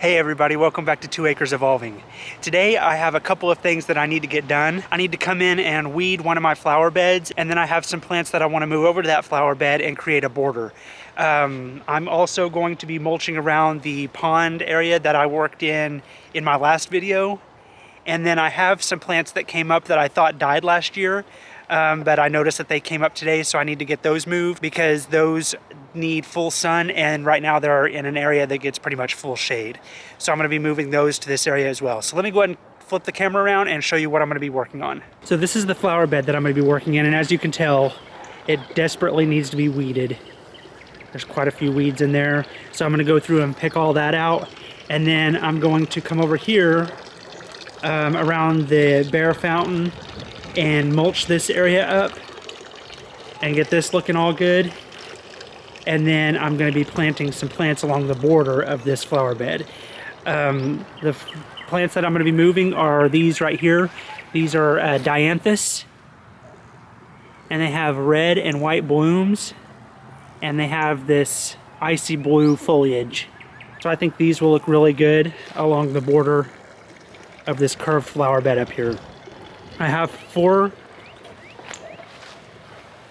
Hey everybody, welcome back to 2 Acres Evolving. Today I have a couple of things that I need to get done. I need to come in and weed one of my flower beds, and then I have some plants that I want to move over to that flower bed and create a border. I'm also going to be mulching around the pond area that I worked in my last video. And then I have some plants that came up that I thought died last year, but I noticed that they came up today, so I need to get those moved because those need full sun, and right now they're in an area that gets pretty much full shade. So I'm going to be moving those to this area as well. So let me go ahead and flip the camera around and show you what I'm going to be working on. So this is the flower bed that I'm going to be working in, and as you can tell, it desperately needs to be weeded. There's quite a few weeds in there, so I'm going to go through and pick all that out, and then I'm going to come over here around the bear fountain and mulch this area up and get this looking all good. And then I'm going to be planting some plants along the border of this flower bed. The plants that I'm going to be moving are these right here. These are dianthus, and they have red and white blooms, and they have this icy blue foliage. So I think these will look really good along the border of this curved flower bed up here. I have 4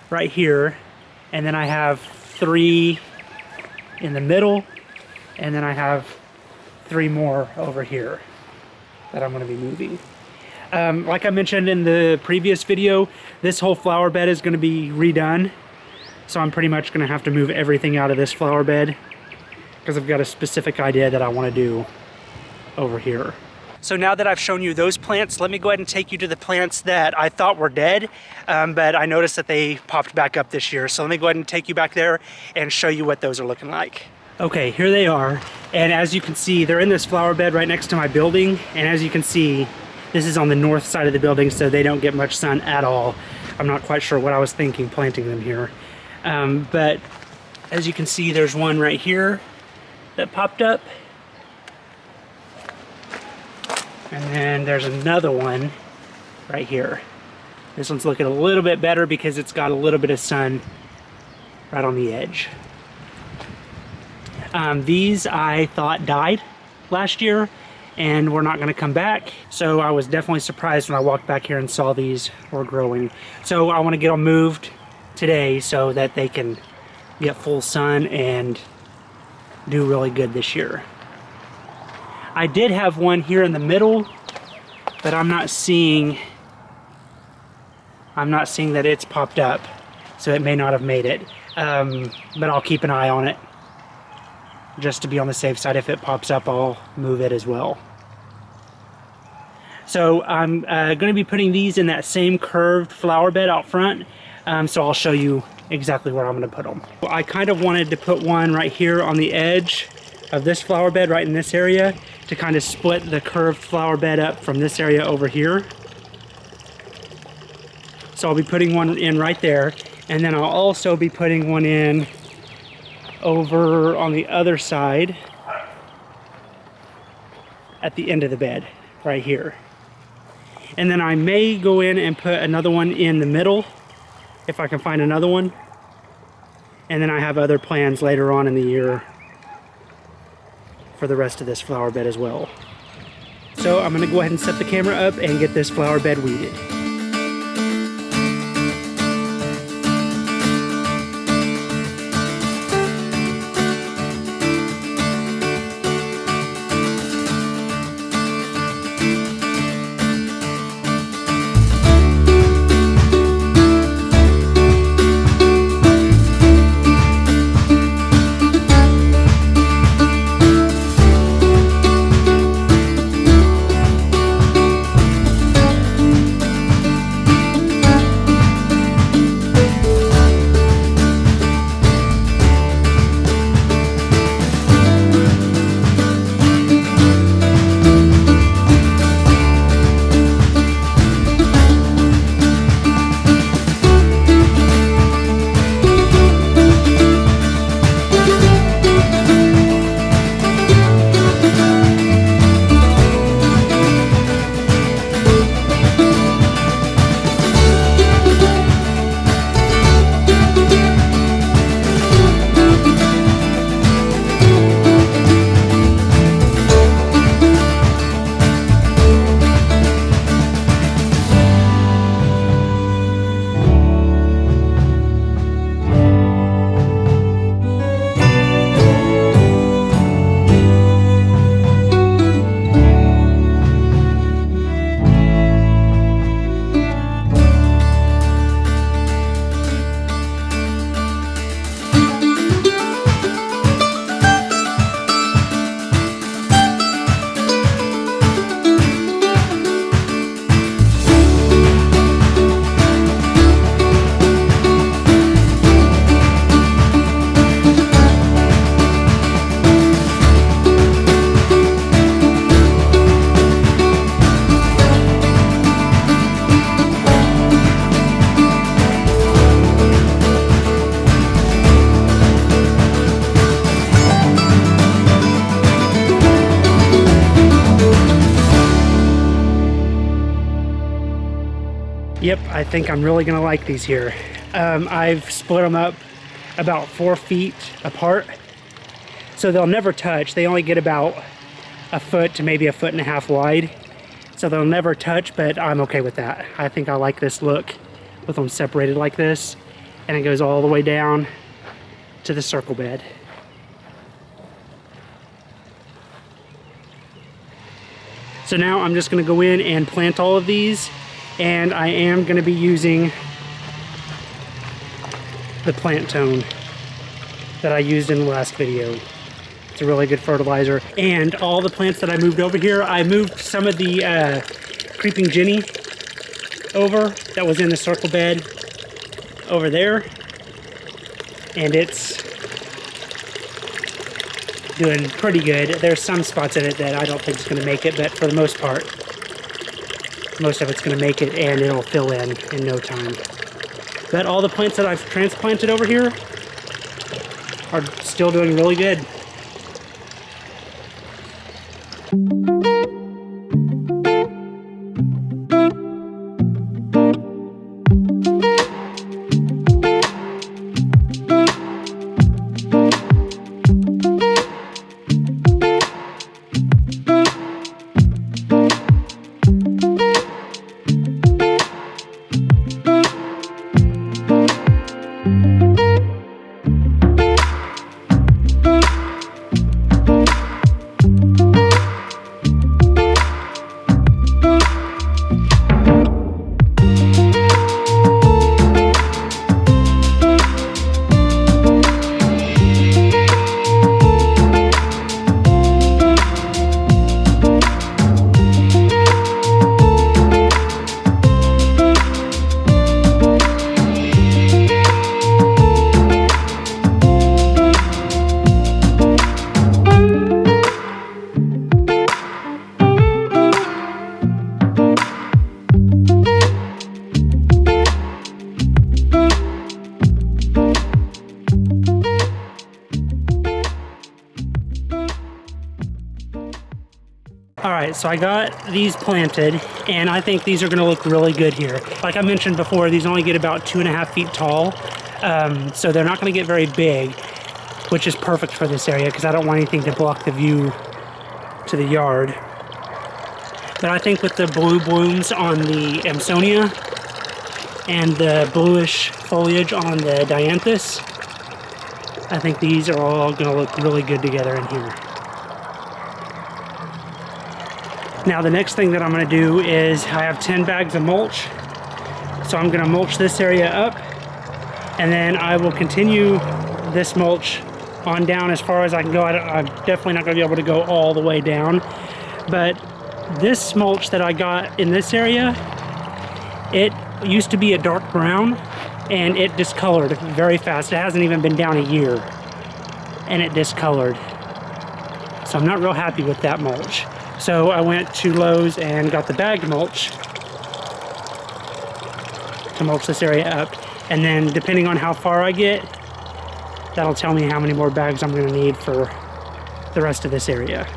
right here, and then I have 3 in the middle, and then I have 3 more over here that I'm going to be moving. Like I mentioned in the previous video, this whole flower bed is going to be redone, so I'm pretty much going to have to move everything out of this flower bed because I've got a specific idea that I want to do over here. So now that I've shown you those plants, let me go ahead and take you to the plants that I thought were dead, but I noticed that they popped back up this year. So let me go ahead and take you back there and show you what those are looking like. Okay, here they are. And as you can see, they're in this flower bed right next to my building. And as you can see, this is on the north side of the building, so they don't get much sun at all. I'm not quite sure what I was thinking planting them here. But as you can see, there's one right here that popped up. And then there's another one right here. This one's looking a little bit better because it's got a little bit of sun right on the edge. These I thought died last year and were not going to come back. So I was definitely surprised when I walked back here and saw these were growing. So I want to get them moved today so that they can get full sun and do really good this year. I did have one here in the middle, but I'm not seeing that it's popped up, so it may not have made it. But I'll keep an eye on it just to be on the safe side. If it pops up, I'll move it as well. So I'm going to be putting these in that same curved flower bed out front, so I'll show you exactly where I'm going to put them. I kind of wanted to put one right here on the edge of this flower bed, right in this area, to kind of split the curved flower bed up from this area over here. So I'll be putting one in right there, and then I'll also be putting one in over on the other side at the end of the bed right here. And then I may go in and put another one in the middle if I can find another one. And then I have other plans later on in the year for the rest of this flower bed as well. So I'm going to go ahead and set the camera up and get this flower bed weeded. Yep, I think I'm really gonna like these here. I've split them up about 4 feet apart, so they'll never touch. They only get about a foot to maybe 1.5 feet wide, so they'll never touch, but I'm okay with that. I think I like this look with them separated like this, and it goes all the way down to the circle bed. So now I'm just gonna go in and plant all of these, and I am gonna be using the plant tone that I used in the last video. It's a really good fertilizer. And all the plants that I moved over here, I moved some of the creeping Jenny over that was in the circle bed over there, and it's doing pretty good. There's some spots in it that I don't think is going to make it, but for the most part, most of it's going to make it, and it'll fill in no time. But all the plants that I've transplanted over here are still doing really good. Alright, so I got these planted, and I think these are going to look really good here. Like I mentioned before, these only get about 2.5 feet tall, so they're not going to get very big, which is perfect for this area because I don't want anything to block the view to the yard. But I think with the blue blooms on the Amsonia and the bluish foliage on the dianthus, I think these are all going to look really good together in here. Now the next thing that I'm going to do is I have 10 bags of mulch, so I'm going to mulch this area up, and then I will continue this mulch on down as far as I can go. I'm definitely not going to be able to go all the way down, but this mulch that I got in this area, it used to be a dark brown, and it discolored very fast. It hasn't even been down a year, and it discolored. So I'm not real happy with that mulch. So I went to Lowe's and got the bagged mulch to mulch this area up. And then depending on how far I get, that'll tell me how many more bags I'm going to need for the rest of this area.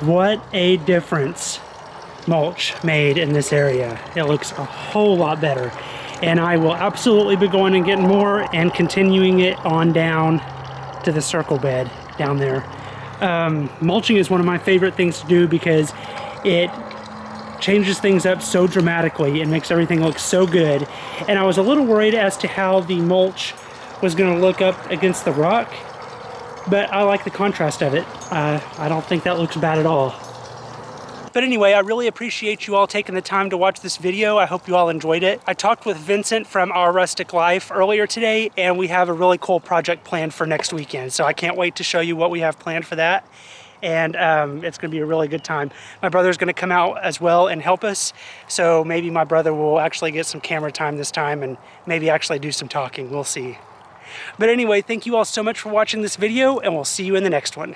What a difference mulch made in this area. It looks a whole lot better. And I will absolutely be going and getting more and continuing it on down to the circle bed down there. Mulching is one of my favorite things to do because it changes things up so dramatically and makes everything look so good. And I was a little worried as to how the mulch was going to look up against the rock, but I like the contrast of it. I don't think that looks bad at all. But anyway, I really appreciate you all taking the time to watch this video. I hope you all enjoyed it. I talked with Vincent from Our Rustic Life earlier today, and we have a really cool project planned for next weekend. So I can't wait to show you what we have planned for that. and it's going to be a really good time. My brother's going to come out as well and help us, so maybe my brother will actually get some camera time this time and maybe actually do some talking. We'll see. But anyway, thank you all so much for watching this video, and we'll see you in the next one.